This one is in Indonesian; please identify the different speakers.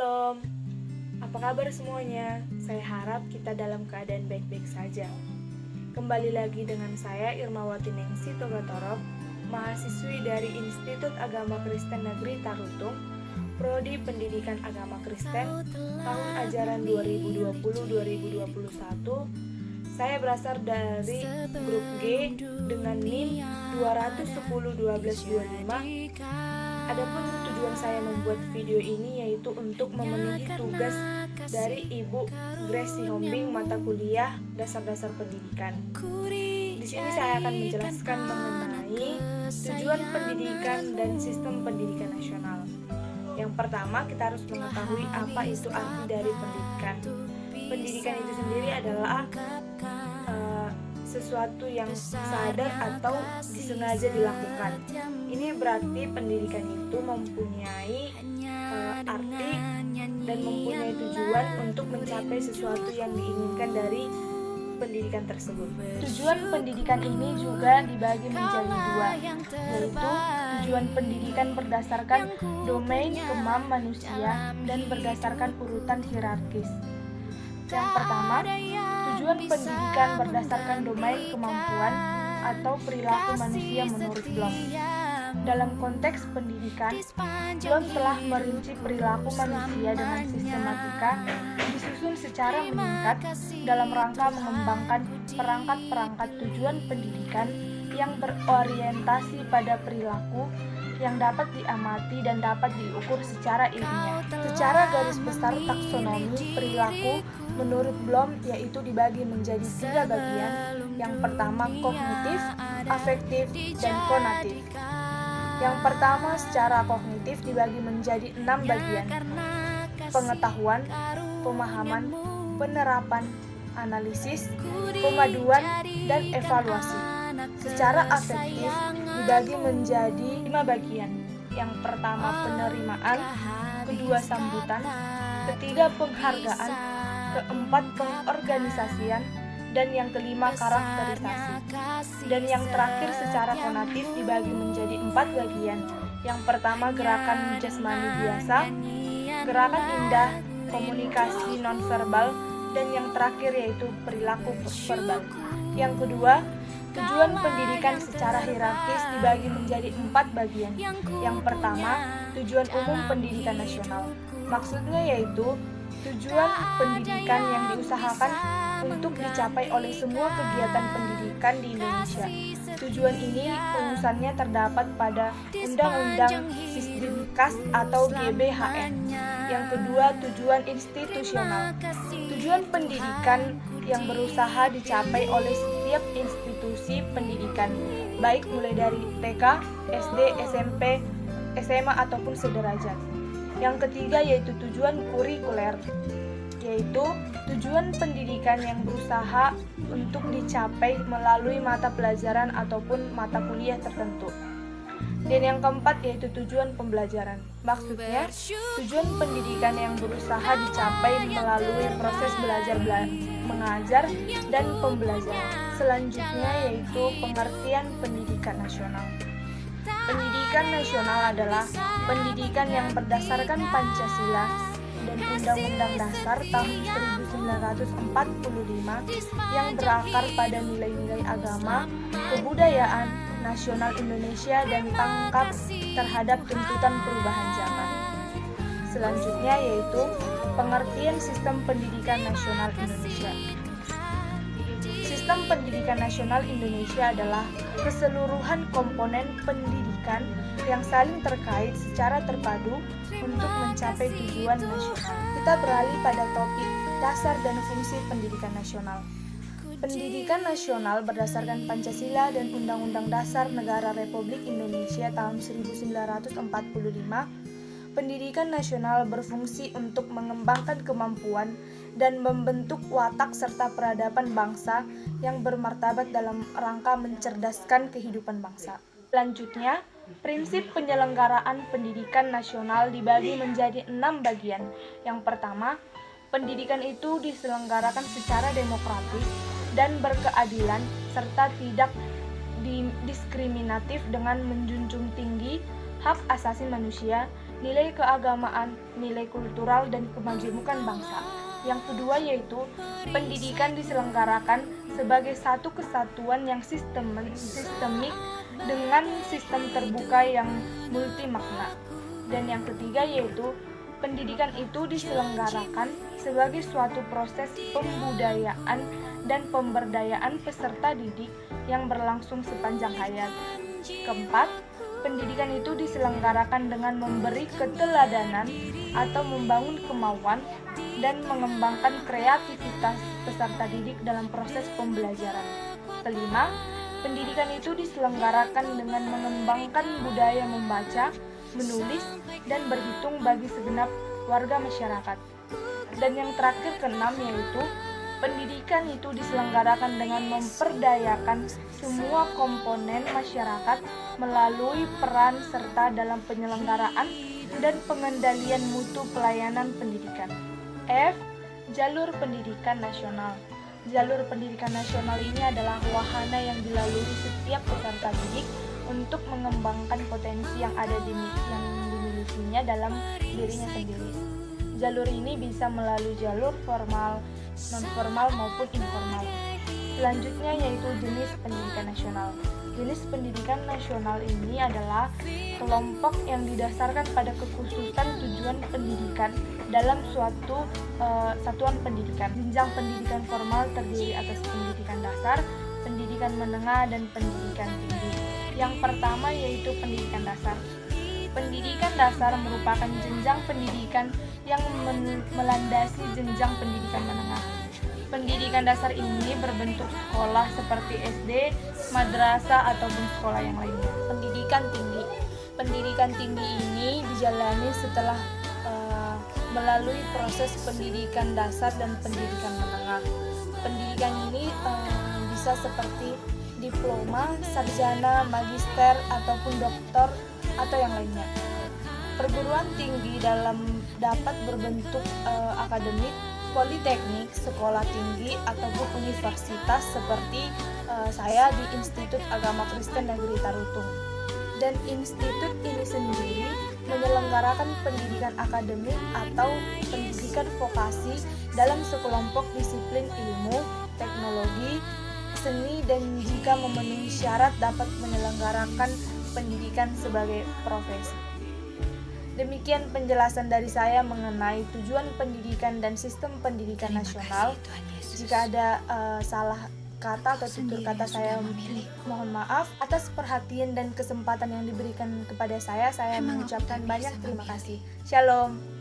Speaker 1: Shalom, apa kabar semuanya? Saya harap kita dalam keadaan baik-baik saja. Kembali lagi dengan saya Irmawati Ningsih Togatorok, mahasiswi dari Institut Agama Kristen Negeri Tarutung, Prodi Pendidikan Agama Kristen, tahun ajaran 2020-2021. Saya berasal dari grup G dengan NIM 210-1225. Adapun tujuan saya membuat video ini yaitu untuk memenuhi tugas dari Ibu Grace Sihombing mata kuliah Dasar-Dasar Pendidikan. Di sini saya akan menjelaskan mengenai tujuan pendidikan dan sistem pendidikan nasional. Yang pertama, kita harus mengetahui apa itu arti dari pendidikan. Pendidikan itu sendiri adalah sesuatu yang sadar atau disengaja dilakukan. Ini berarti pendidikan itu mempunyai arti dan mempunyai tujuan untuk mencapai sesuatu yang diinginkan dari pendidikan tersebut. Tujuan pendidikan ini juga dibagi menjadi dua, yaitu tujuan pendidikan berdasarkan domain kemam manusia dan berdasarkan urutan hierarkis. Yang pertama, tujuan pendidikan berdasarkan domain kemampuan atau perilaku manusia menurut Bloom. Dalam konteks pendidikan, Bloom telah merinci perilaku manusia dengan sistematika disusun secara meningkat dalam rangka mengembangkan perangkat-perangkat tujuan pendidikan yang berorientasi pada perilaku yang dapat diamati dan dapat diukur secara ilmiah. Secara garis besar taksonomi perilaku menurut Bloom yaitu dibagi menjadi 3 bagian. Yang pertama kognitif, afektif, dan konatif. Yang pertama secara kognitif dibagi menjadi 6 bagian: pengetahuan, pemahaman, penerapan, analisis, pemaduan, dan evaluasi. Secara afektif dibagi menjadi 5 bagian. Yang pertama penerimaan, kedua sambutan, ketiga penghargaan, keempat pengorganisasian, dan yang kelima karakterisasi. Dan yang terakhir secara konatif dibagi menjadi 4 bagian. Yang pertama gerakan jasmani biasa, gerakan indah, komunikasi nonverbal, dan yang terakhir yaitu perilaku verbal. Yang kedua, tujuan pendidikan secara hierarkis dibagi menjadi 4 bagian. Yang pertama, tujuan umum pendidikan nasional. Maksudnya yaitu tujuan pendidikan yang diusahakan untuk dicapai oleh semua kegiatan pendidikan di Indonesia. Tujuan ini rumusannya terdapat pada Undang-Undang Sisdiknas atau GBHN. Yang kedua, tujuan institusional. Tujuan pendidikan yang berusaha dicapai oleh setiap institusi pendidikan, baik mulai dari TK, SD, SMP, SMA ataupun sederajat. Yang ketiga yaitu tujuan kurikuler, yaitu tujuan pendidikan yang berusaha untuk dicapai melalui mata pelajaran ataupun mata kuliah tertentu. Dan yang keempat yaitu tujuan pembelajaran. Maksudnya, tujuan pendidikan yang berusaha dicapai melalui proses belajar mengajar dan pembelajaran. Selanjutnya yaitu pengertian pendidikan nasional. Pendidikan nasional adalah pendidikan yang berdasarkan Pancasila dan Undang-Undang Dasar tahun 1945 yang berakar pada nilai-nilai agama, kebudayaan, nasional Indonesia dan tangkap terhadap tuntutan perubahan zaman. Selanjutnya yaitu pengertian sistem pendidikan nasional Indonesia. Sistem pendidikan nasional Indonesia adalah keseluruhan komponen pendidikan yang saling terkait secara terpadu untuk mencapai tujuan nasional. Kita beralih pada topik dasar dan fungsi pendidikan nasional. Pendidikan nasional berdasarkan Pancasila dan Undang-Undang Dasar Negara Republik Indonesia tahun 1945. Pendidikan nasional berfungsi untuk mengembangkan kemampuan dan membentuk watak serta peradaban bangsa yang bermartabat dalam rangka mencerdaskan kehidupan bangsa. Selanjutnya, prinsip penyelenggaraan pendidikan nasional dibagi menjadi 6 bagian. Yang pertama, pendidikan itu diselenggarakan secara demokratis dan berkeadilan serta tidak diskriminatif dengan menjunjung tinggi hak asasi manusia nilai keagamaan, nilai kultural, dan kemajemukan bangsa. Yang kedua yaitu pendidikan diselenggarakan sebagai satu kesatuan yang sistemik dengan sistem terbuka yang multi makna. Dan yang ketiga yaitu pendidikan itu diselenggarakan sebagai suatu proses pembudayaan dan pemberdayaan peserta didik yang berlangsung sepanjang hayat. Keempat, pendidikan itu diselenggarakan dengan memberi keteladanan atau membangun kemauan dan mengembangkan kreativitas peserta didik dalam proses pembelajaran. Kelima, pendidikan itu diselenggarakan dengan mengembangkan budaya membaca, menulis, dan berhitung bagi segenap warga masyarakat. Dan yang terakhir keenam yaitu pendidikan itu diselenggarakan dengan memperdayakan semua komponen masyarakat melalui peran serta dalam penyelenggaraan dan pengendalian mutu pelayanan pendidikan. F. Jalur pendidikan nasional. Jalur pendidikan nasional ini adalah wahana yang dilalui setiap peserta didik untuk mengembangkan potensi yang dimilikinya dalam dirinya sendiri. Jalur ini bisa melalui jalur formal, non-formal maupun informal. Selanjutnya yaitu jenis pendidikan nasional. Jenis pendidikan nasional ini adalah kelompok yang didasarkan pada kekhususan tujuan pendidikan dalam suatu satuan pendidikan. Jenjang pendidikan formal terdiri atas pendidikan dasar, pendidikan menengah, dan pendidikan tinggi. Yang pertama yaitu pendidikan dasar. Pendidikan dasar merupakan jenjang pendidikan yang melandasi jenjang pendidikan menengah. Pendidikan dasar ini berbentuk sekolah seperti SD, madrasah, ataupun sekolah yang lainnya. Pendidikan tinggi. Pendidikan tinggi ini dijalani setelah melalui proses pendidikan dasar dan pendidikan menengah. Pendidikan ini bisa seperti diploma, sarjana, magister, ataupun doktor, atau yang lainnya. Perguruan tinggi dapat berbentuk akademik, politeknik, sekolah tinggi, ataupun universitas seperti saya di Institut Agama Kristen Negeri Tarutung. Dan institut ini sendiri menyelenggarakan pendidikan akademik atau pendidikan vokasi dalam sekelompok disiplin ilmu, teknologi, seni, dan jika memenuhi syarat dapat menyelenggarakan pendidikan sebagai profesi. Demikian penjelasan dari saya mengenai tujuan pendidikan dan sistem pendidikan nasional. Jika ada salah kata atau tutur kata saya, mohon maaf. Atas perhatian dan kesempatan yang diberikan kepada saya mengucapkan banyak terima kasih. Shalom.